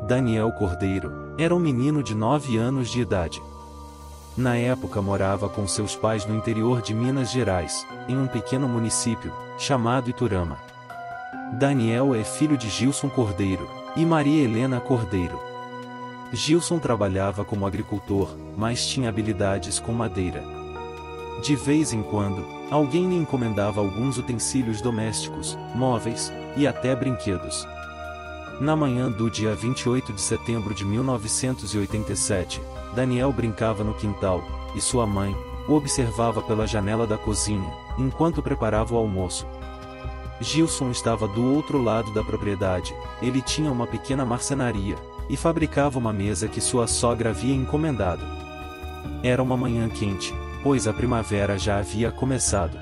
Daniel Cordeiro era um menino de 9 anos de idade. Na época morava com seus pais no interior de Minas Gerais, em um pequeno município, chamado Iturama. Daniel é filho de Gilson Cordeiro e Maria Helena Cordeiro. Gilson trabalhava como agricultor, mas tinha habilidades com madeira. De vez em quando, alguém lhe encomendava alguns utensílios domésticos, móveis e até brinquedos. Na manhã do dia 28 de setembro de 1987, Daniel brincava no quintal, e sua mãe o observava pela janela da cozinha, enquanto preparava o almoço. Gilson estava do outro lado da propriedade. Ele tinha uma pequena marcenaria, e fabricava uma mesa que sua sogra havia encomendado. Era uma manhã quente, pois a primavera já havia começado.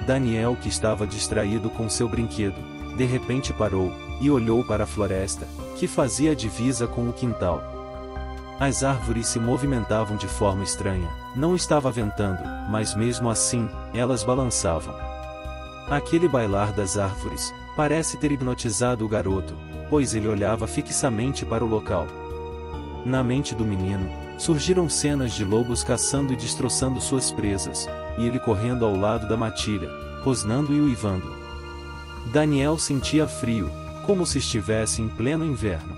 Daniel, que estava distraído com seu brinquedo, de repente parou e olhou para a floresta, que fazia divisa com o quintal. As árvores se movimentavam de forma estranha. Não estava ventando, mas mesmo assim, elas balançavam. Aquele bailar das árvores parece ter hipnotizado o garoto, pois ele olhava fixamente para o local. Na mente do menino, surgiram cenas de lobos caçando e destroçando suas presas, e ele correndo ao lado da matilha, rosnando e uivando. Daniel sentia frio, como se estivesse em pleno inverno.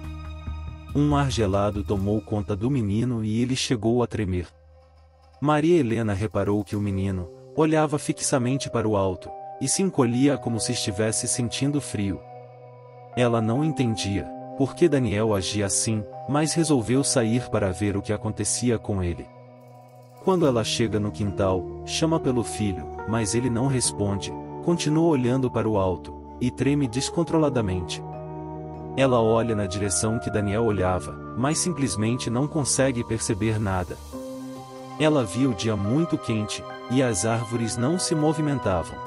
Um ar gelado tomou conta do menino e ele chegou a tremer. Maria Helena reparou que o menino olhava fixamente para o alto, e se encolhia como se estivesse sentindo frio. Ela não entendia por que Daniel agia assim, mas resolveu sair para ver o que acontecia com ele. Quando ela chega no quintal, chama pelo filho, mas ele não responde, continua olhando para o alto, e treme descontroladamente. Ela olha na direção que Daniel olhava, mas simplesmente não consegue perceber nada. Ela viu o dia muito quente, e as árvores não se movimentavam.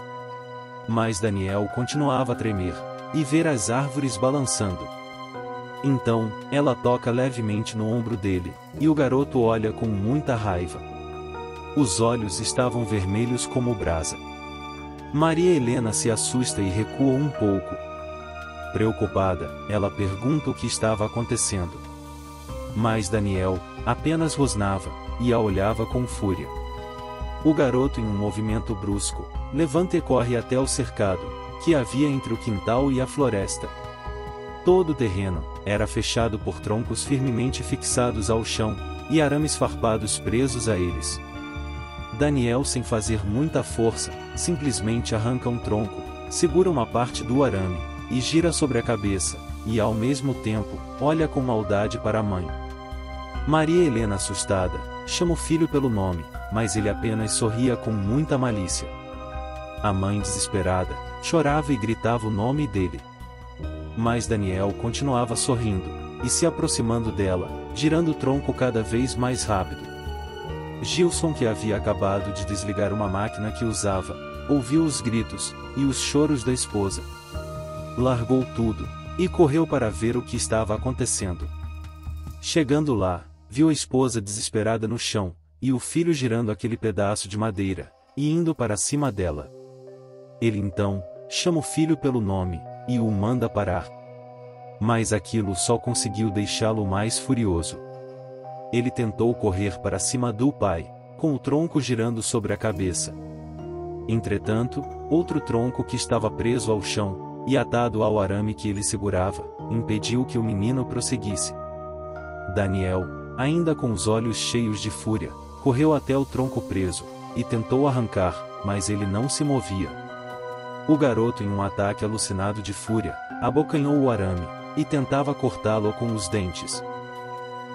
Mas Daniel continuava a tremer, e ver as árvores balançando. Então, ela toca levemente no ombro dele, e o garoto olha com muita raiva. Os olhos estavam vermelhos como brasa. Maria Helena se assusta e recua um pouco. Preocupada, ela pergunta o que estava acontecendo. Mas Daniel apenas rosnava, e a olhava com fúria. O garoto, em um movimento brusco, levanta e corre até o cercado, que havia entre o quintal e a floresta. Todo o terreno era fechado por troncos firmemente fixados ao chão, e arames farpados presos a eles. Daniel, sem fazer muita força, simplesmente arranca um tronco, segura uma parte do arame, e gira sobre a cabeça, e ao mesmo tempo, olha com maldade para a mãe. Maria Helena, assustada, chama o filho pelo nome, mas ele apenas sorria com muita malícia. A mãe, desesperada, chorava e gritava o nome dele. Mas Daniel continuava sorrindo, e se aproximando dela, girando o tronco cada vez mais rápido. Gilson, que havia acabado de desligar uma máquina que usava, ouviu os gritos e os choros da esposa. Largou tudo e correu para ver o que estava acontecendo. Chegando lá, viu a esposa desesperada no chão, e o filho girando aquele pedaço de madeira, e indo para cima dela. Ele então chama o filho pelo nome, e o manda parar. Mas aquilo só conseguiu deixá-lo mais furioso. Ele tentou correr para cima do pai, com o tronco girando sobre a cabeça. Entretanto, outro tronco que estava preso ao chão, e atado ao arame que ele segurava, impediu que o menino prosseguisse. Daniel, ainda com os olhos cheios de fúria, correu até o tronco preso, e tentou arrancar, mas ele não se movia. O garoto, em um ataque alucinado de fúria, abocanhou o arame, e tentava cortá-lo com os dentes.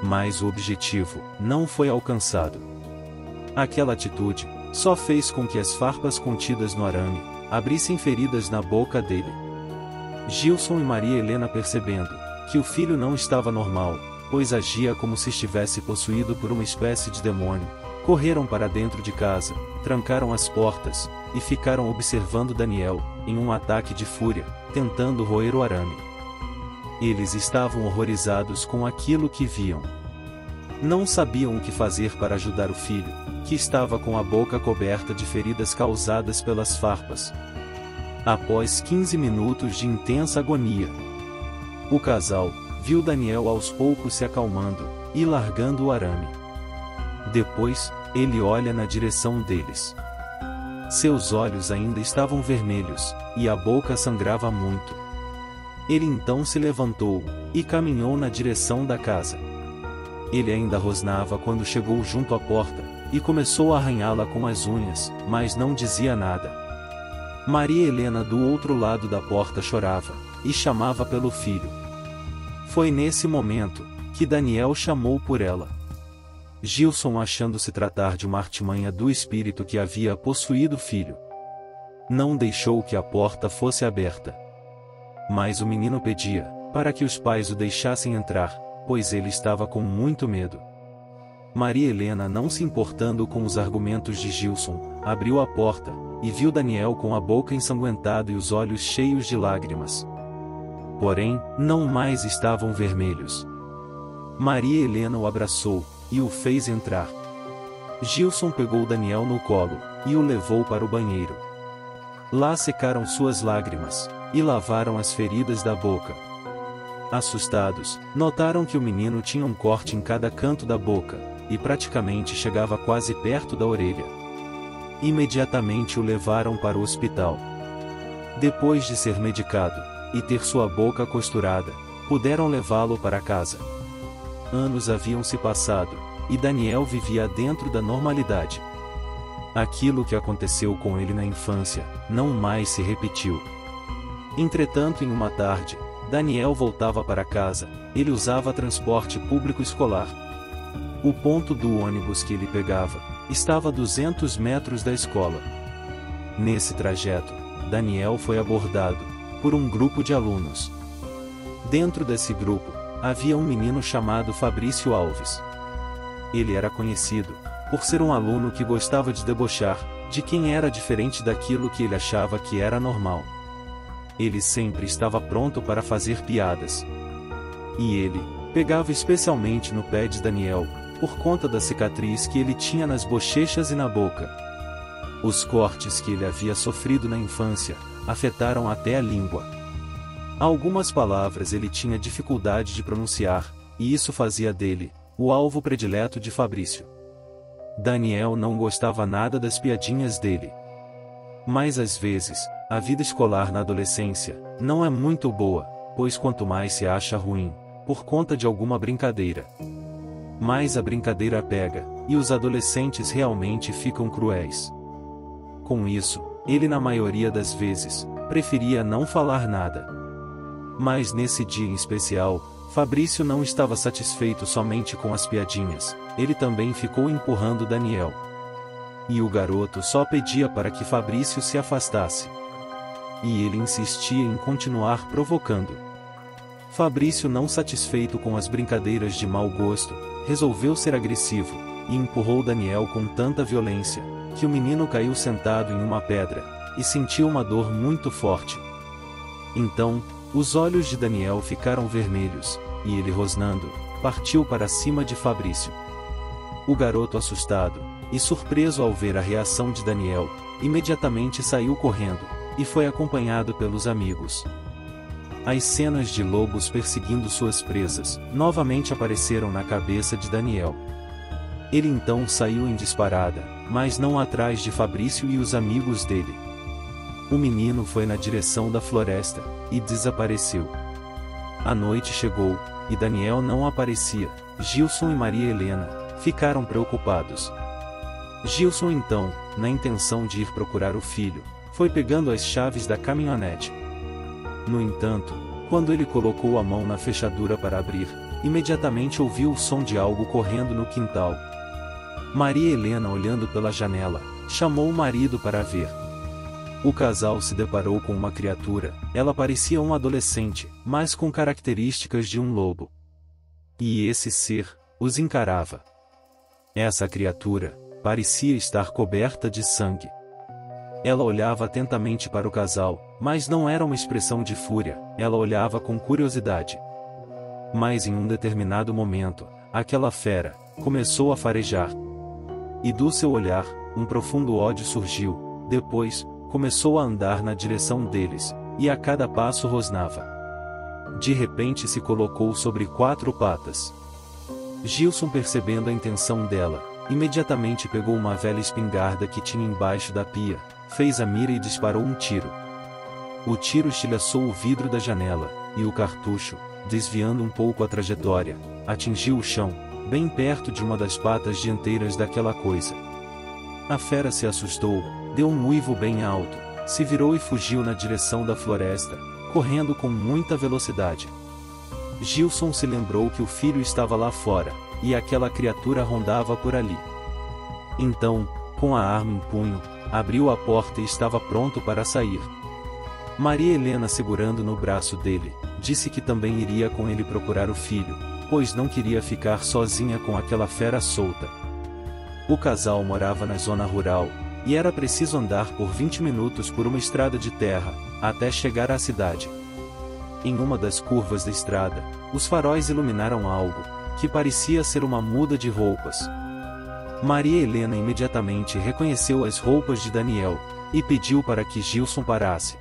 Mas o objetivo não foi alcançado. Aquela atitude só fez com que as farpas contidas no arame abrissem feridas na boca dele. Gilson e Maria Helena, percebendo que o filho não estava normal, pois agia como se estivesse possuído por uma espécie de demônio, Correram para dentro de casa, trancaram as portas, e ficaram observando Daniel, em um ataque de fúria, tentando roer o arame. Eles estavam horrorizados com aquilo que viam. Não sabiam o que fazer para ajudar o filho, que estava com a boca coberta de feridas causadas pelas farpas. Após 15 minutos de intensa agonia, o casal viu Daniel aos poucos se acalmando e largando o arame. Depois, ele olha na direção deles. Seus olhos ainda estavam vermelhos, e a boca sangrava muito. Ele então se levantou e caminhou na direção da casa. Ele ainda rosnava quando chegou junto à porta, e começou a arranhá-la com as unhas, mas não dizia nada. Maria Helena do outro lado da porta chorava, e chamava pelo filho. Foi nesse momento que Daniel chamou por ela. Gilson, achando-se tratar de uma artimanha do espírito que havia possuído o filho, não deixou que a porta fosse aberta. Mas o menino pedia para que os pais o deixassem entrar, pois ele estava com muito medo. Maria Helena, não se importando com os argumentos de Gilson, abriu a porta, e viu Daniel com a boca ensanguentada e os olhos cheios de lágrimas. Porém, não mais estavam vermelhos. Maria Helena o abraçou, e o fez entrar. Gilson pegou Daniel no colo, e o levou para o banheiro. Lá secaram suas lágrimas, e lavaram as feridas da boca. Assustados, notaram que o menino tinha um corte em cada canto da boca, e praticamente chegava quase perto da orelha. Imediatamente o levaram para o hospital. Depois de ser medicado, e ter sua boca costurada, puderam levá-lo para casa. Anos haviam se passado, e Daniel vivia dentro da normalidade. Aquilo que aconteceu com ele na infância, não mais se repetiu. Entretanto, em uma tarde, Daniel voltava para casa. Ele usava transporte público escolar. O ponto do ônibus que ele pegava estava a 200 metros da escola. Nesse trajeto, Daniel foi abordado por um grupo de alunos. Dentro desse grupo, havia um menino chamado Fabrício Alves. Ele era conhecido por ser um aluno que gostava de debochar de quem era diferente daquilo que ele achava que era normal. Ele sempre estava pronto para fazer piadas. E ele pegava especialmente no pé de Daniel, por conta da cicatriz que ele tinha nas bochechas e na boca. Os cortes que ele havia sofrido na infância afetaram até a língua. Algumas palavras ele tinha dificuldade de pronunciar, e isso fazia dele o alvo predileto de Fabrício. Daniel não gostava nada das piadinhas dele. Mas às vezes, a vida escolar na adolescência não é muito boa, pois quanto mais se acha ruim, por conta de alguma brincadeira, mais a brincadeira pega, e os adolescentes realmente ficam cruéis. Com isso, ele na maioria das vezes, preferia não falar nada. Mas nesse dia em especial, Fabrício não estava satisfeito somente com as piadinhas, ele também ficou empurrando Daniel. E o garoto só pedia para que Fabrício se afastasse. E ele insistia em continuar provocando. Fabrício, não satisfeito com as brincadeiras de mau gosto, resolveu ser agressivo, e empurrou Daniel com tanta violência, que o menino caiu sentado em uma pedra, e sentiu uma dor muito forte. Então, os olhos de Daniel ficaram vermelhos, e ele, rosnando, partiu para cima de Fabrício. O garoto, assustado e surpreso ao ver a reação de Daniel, imediatamente saiu correndo, e foi acompanhado pelos amigos. As cenas de lobos perseguindo suas presas novamente apareceram na cabeça de Daniel. Ele então saiu em disparada, mas não atrás de Fabrício e os amigos dele. O menino foi na direção da floresta, e desapareceu. A noite chegou, e Daniel não aparecia. Gilson e Maria Helena ficaram preocupados. Gilson então, na intenção de ir procurar o filho, foi pegando as chaves da caminhonete. No entanto, quando ele colocou a mão na fechadura para abrir, imediatamente ouviu o som de algo correndo no quintal. Maria Helena, olhando pela janela, chamou o marido para ver. O casal se deparou com uma criatura. Ela parecia um adolescente, mas com características de um lobo. E esse ser os encarava. Essa criatura parecia estar coberta de sangue. Ela olhava atentamente para o casal, mas não era uma expressão de fúria, ela olhava com curiosidade. Mas em um determinado momento, aquela fera começou a farejar. E do seu olhar, um profundo ódio surgiu. Depois, começou a andar na direção deles, e a cada passo rosnava. De repente se colocou sobre 4 patas. Gilson, percebendo a intenção dela, imediatamente pegou uma velha espingarda que tinha embaixo da pia, fez a mira e disparou um tiro. O tiro estilhaçou o vidro da janela, e o cartucho, desviando um pouco a trajetória, atingiu o chão, bem perto de uma das patas dianteiras daquela coisa. A fera se assustou, deu um uivo bem alto, se virou e fugiu na direção da floresta, correndo com muita velocidade. Gilson se lembrou que o filho estava lá fora, e aquela criatura rondava por ali. Então, com a arma em punho, abriu a porta e estava pronto para sair. Maria Helena, segurando no braço dele, disse que também iria com ele procurar o filho, pois não queria ficar sozinha com aquela fera solta. O casal morava na zona rural, e era preciso andar por 20 minutos por uma estrada de terra, até chegar à cidade. Em uma das curvas da estrada, os faróis iluminaram algo, que parecia ser uma muda de roupas. Maria Helena imediatamente reconheceu as roupas de Daniel, e pediu para que Gilson parasse.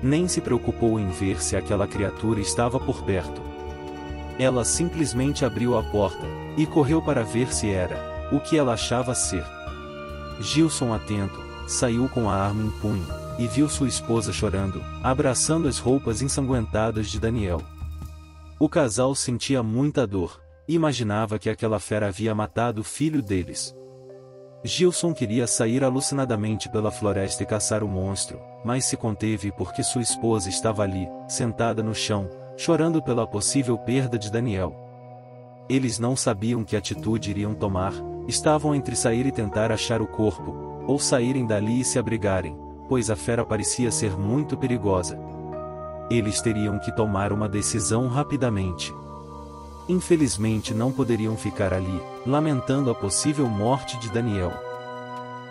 Nem se preocupou em ver se aquela criatura estava por perto. Ela simplesmente abriu a porta, e correu para ver se era o que ela achava ser. Gilson, atento, saiu com a arma em punho, e viu sua esposa chorando, abraçando as roupas ensanguentadas de Daniel. O casal sentia muita dor, e imaginava que aquela fera havia matado o filho deles. Gilson queria sair alucinadamente pela floresta e caçar o monstro, mas se conteve porque sua esposa estava ali, sentada no chão, chorando pela possível perda de Daniel. Eles não sabiam que atitude iriam tomar, estavam entre sair e tentar achar o corpo, ou saírem dali e se abrigarem, pois a fera parecia ser muito perigosa. Eles teriam que tomar uma decisão rapidamente. Infelizmente não poderiam ficar ali, lamentando a possível morte de Daniel.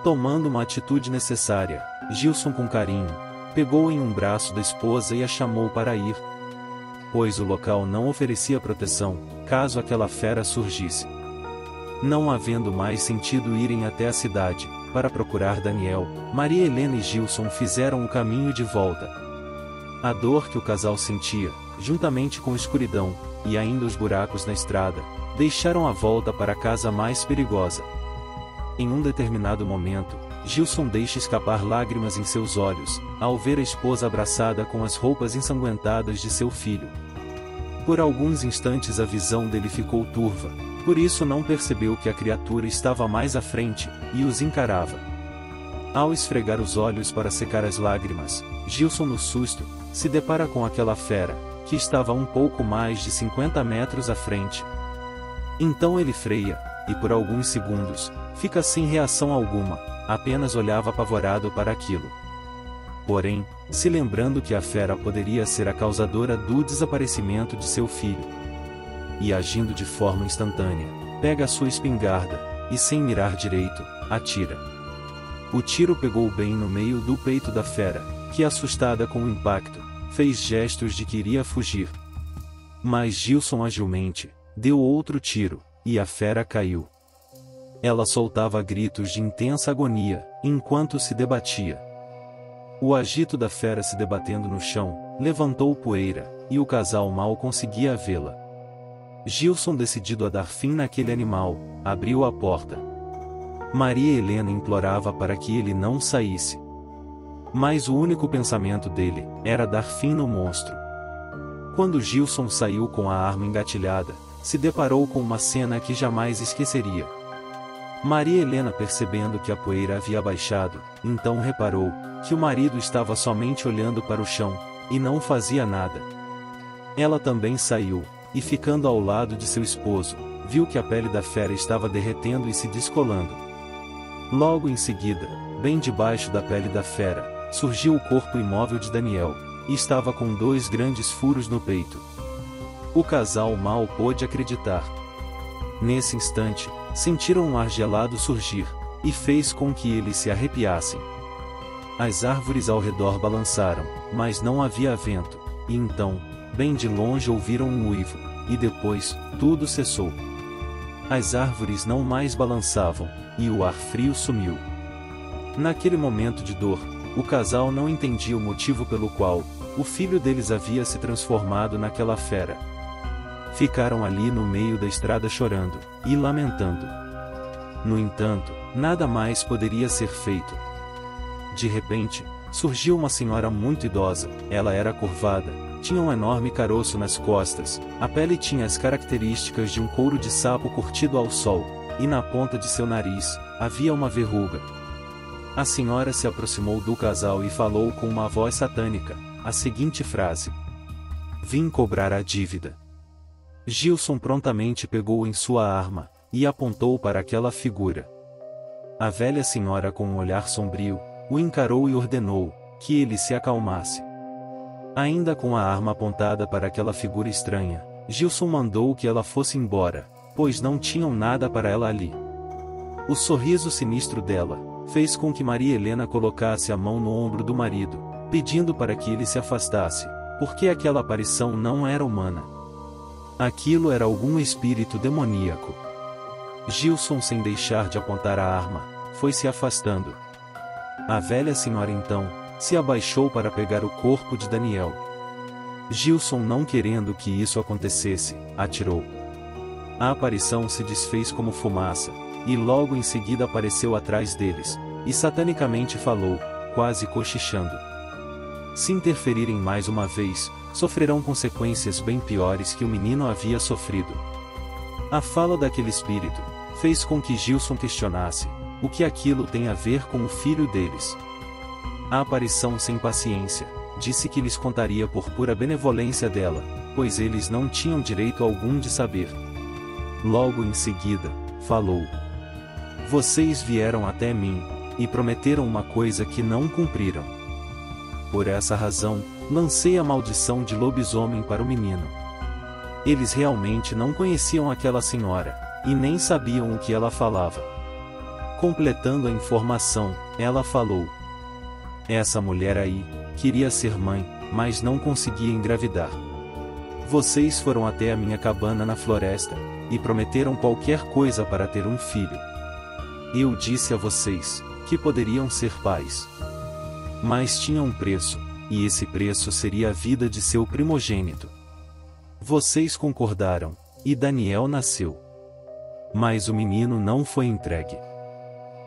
Tomando uma atitude necessária, Gilson, com carinho, pegou em um braço da esposa e a chamou para ir, pois o local não oferecia proteção, caso aquela fera surgisse. Não havendo mais sentido irem até a cidade, para procurar Daniel, Maria Helena e Gilson fizeram o caminho de volta. A dor que o casal sentia, juntamente com a escuridão, e ainda os buracos na estrada, deixaram a volta para a casa mais perigosa. Em um determinado momento, Gilson deixa escapar lágrimas em seus olhos, ao ver a esposa abraçada com as roupas ensanguentadas de seu filho. Por alguns instantes a visão dele ficou turva, por isso não percebeu que a criatura estava mais à frente, e os encarava. Ao esfregar os olhos para secar as lágrimas, Gilson, no susto, se depara com aquela fera, que estava a um pouco mais de 50 metros à frente. Então ele freia, e por alguns segundos, fica sem reação alguma, apenas olhava apavorado para aquilo. Porém, se lembrando que a fera poderia ser a causadora do desaparecimento de seu filho. E agindo de forma instantânea, pega a sua espingarda, e sem mirar direito, atira. O tiro pegou bem no meio do peito da fera, que, assustada com o impacto, fez gestos de que iria fugir. Mas Gilson agilmente deu outro tiro, e a fera caiu. Ela soltava gritos de intensa agonia, enquanto se debatia. O agito da fera se debatendo no chão, levantou poeira, e o casal mal conseguia vê-la. Gilson, decidido a dar fim naquele animal, abriu a porta. Maria Helena implorava para que ele não saísse. Mas o único pensamento dele era dar fim no monstro. Quando Gilson saiu com a arma engatilhada, se deparou com uma cena que jamais esqueceria. Maria Helena, percebendo que a poeira havia baixado, então reparou que o marido estava somente olhando para o chão, e não fazia nada. Ela também saiu, e ficando ao lado de seu esposo, viu que a pele da fera estava derretendo e se descolando. Logo em seguida, bem debaixo da pele da fera, surgiu o corpo imóvel de Daniel, e estava com 2 grandes furos no peito. O casal mal pôde acreditar. Nesse instante, sentiram um ar gelado surgir, e fez com que eles se arrepiassem. As árvores ao redor balançaram, mas não havia vento, e então, bem de longe ouviram um uivo, e depois, tudo cessou. As árvores não mais balançavam, e o ar frio sumiu. Naquele momento de dor, o casal não entendia o motivo pelo qual o filho deles havia se transformado naquela fera. Ficaram ali no meio da estrada chorando e lamentando. No entanto, nada mais poderia ser feito. De repente, surgiu uma senhora muito idosa. Ela era curvada, tinha um enorme caroço nas costas, a pele tinha as características de um couro de sapo curtido ao sol, e na ponta de seu nariz havia uma verruga. A senhora se aproximou do casal e falou com uma voz satânica a seguinte frase: "Vim cobrar a dívida." Gilson prontamente pegou em sua arma e apontou para aquela figura. A velha senhora, com um olhar sombrio, o encarou e ordenou que ele se acalmasse. Ainda com a arma apontada para aquela figura estranha, Gilson mandou que ela fosse embora, pois não tinham nada para ela ali. O sorriso sinistro dela fez com que Maria Helena colocasse a mão no ombro do marido, pedindo para que ele se afastasse, porque aquela aparição não era humana. Aquilo era algum espírito demoníaco. Gilson, sem deixar de apontar a arma, foi se afastando. A velha senhora então se abaixou para pegar o corpo de Daniel. Gilson, não querendo que isso acontecesse, atirou. A aparição se desfez como fumaça, e logo em seguida apareceu atrás deles, e satanicamente falou, quase cochichando: "Se interferirem mais uma vez, sofrerão consequências bem piores que o menino havia sofrido." A fala daquele espírito fez com que Gilson questionasse o que aquilo tem a ver com o filho deles. A aparição, sem paciência, disse que lhes contaria por pura benevolência dela, pois eles não tinham direito algum de saber. Logo em seguida, falou: "Vocês vieram até mim e prometeram uma coisa que não cumpriram. Por essa razão, lancei a maldição de lobisomem para o menino." Eles realmente não conheciam aquela senhora, e nem sabiam o que ela falava. Completando a informação, ela falou: "Essa mulher aí queria ser mãe, mas não conseguia engravidar. Vocês foram até a minha cabana na floresta e prometeram qualquer coisa para ter um filho. Eu disse a vocês que poderiam ser pais. Mas tinha um preço, e esse preço seria a vida de seu primogênito. Vocês concordaram, e Daniel nasceu. Mas o menino não foi entregue.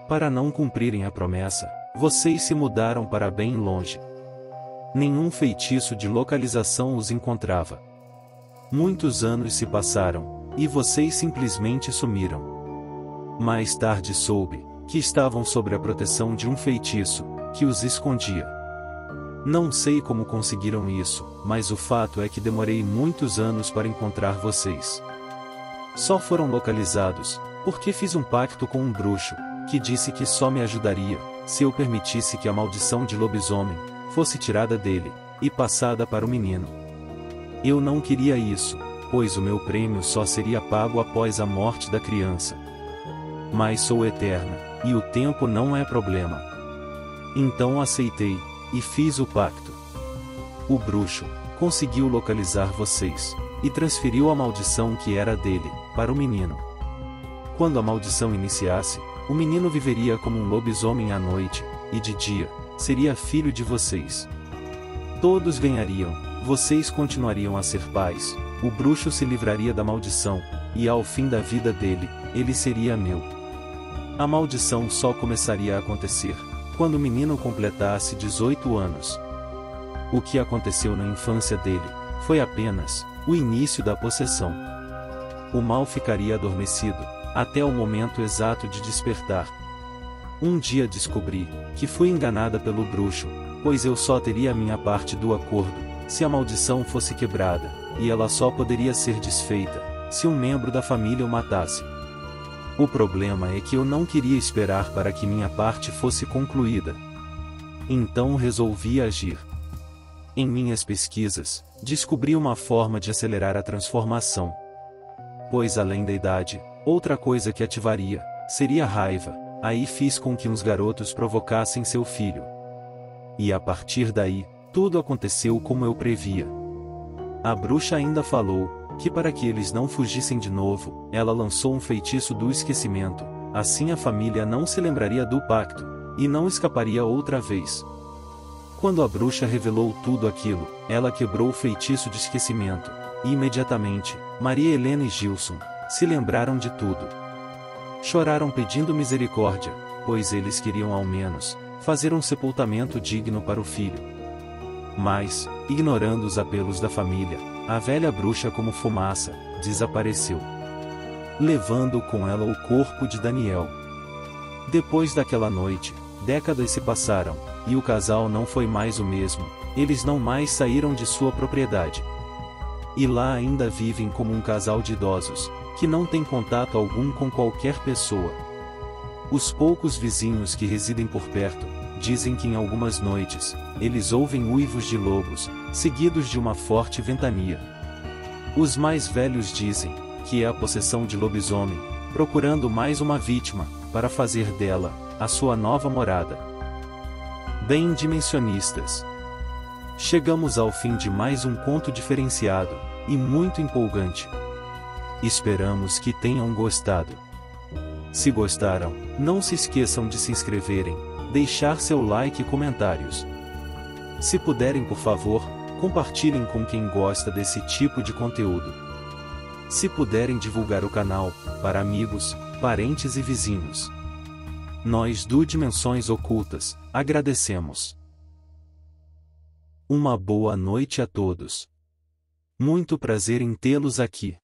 Para não cumprirem a promessa, vocês se mudaram para bem longe. Nenhum feitiço de localização os encontrava. Muitos anos se passaram, e vocês simplesmente sumiram. Mais tarde soube que estavam sob a proteção de um feitiço que os escondia. Não sei como conseguiram isso, mas o fato é que demorei muitos anos para encontrar vocês. Só foram localizados porque fiz um pacto com um bruxo, que disse que só me ajudaria se eu permitisse que a maldição de lobisomem fosse tirada dele e passada para o menino. Eu não queria isso, pois o meu prêmio só seria pago após a morte da criança. Mas sou eterna, e o tempo não é problema. Então aceitei, e fiz o pacto. O bruxo conseguiu localizar vocês, e transferiu a maldição que era dele, para o menino. Quando a maldição iniciasse, o menino viveria como um lobisomem à noite, e de dia, seria filho de vocês. Todos ganhariam, vocês continuariam a ser pais, o bruxo se livraria da maldição, e ao fim da vida dele, ele seria meu. A maldição só começaria a acontecer quando o menino completasse 18 anos. O que aconteceu na infância dele foi apenas o início da possessão. O mal ficaria adormecido até o momento exato de despertar. Um dia descobri que fui enganada pelo bruxo, pois eu só teria a minha parte do acordo se a maldição fosse quebrada, e ela só poderia ser desfeita se um membro da família o matasse. O problema é que eu não queria esperar para que minha parte fosse concluída. Então resolvi agir. Em minhas pesquisas, descobri uma forma de acelerar a transformação. Pois além da idade, Outra coisa que ativaria seria raiva. Aí fiz com que uns garotos provocassem seu filho. E a partir daí, tudo aconteceu como eu previa. A bruxa ainda falou que para que eles não fugissem de novo, ela lançou um feitiço do esquecimento, assim a família não se lembraria do pacto, e não escaparia outra vez. Quando a bruxa revelou tudo aquilo, ela quebrou o feitiço de esquecimento, e imediatamente, Maria Helena e Gilson se lembraram de tudo. Choraram pedindo misericórdia, pois eles queriam ao menos fazer um sepultamento digno para o filho. Mas, ignorando os apelos da família, a velha bruxa como fumaça, desapareceu, levando com ela o corpo de Daniel. Depois daquela noite, décadas se passaram, e o casal não foi mais o mesmo, eles não mais saíram de sua propriedade. E lá ainda vivem como um casal de idosos, que não tem contato algum com qualquer pessoa. Os poucos vizinhos que residem por perto, dizem que em algumas noites, eles ouvem uivos de lobos, seguidos de uma forte ventania. Os mais velhos dizem que é a possessão de lobisomem, procurando mais uma vítima, para fazer dela a sua nova morada. Bem, dimensionistas, chegamos ao fim de mais um conto diferenciado, e muito empolgante. Esperamos que tenham gostado. Se gostaram, não se esqueçam de se inscreverem, deixar seu like e comentários. Se puderem, por favor, compartilhem com quem gosta desse tipo de conteúdo. Se puderem divulgar o canal, para amigos, parentes e vizinhos. Nós do Dimensões Ocultas, agradecemos. Uma boa noite a todos. Muito prazer em tê-los aqui.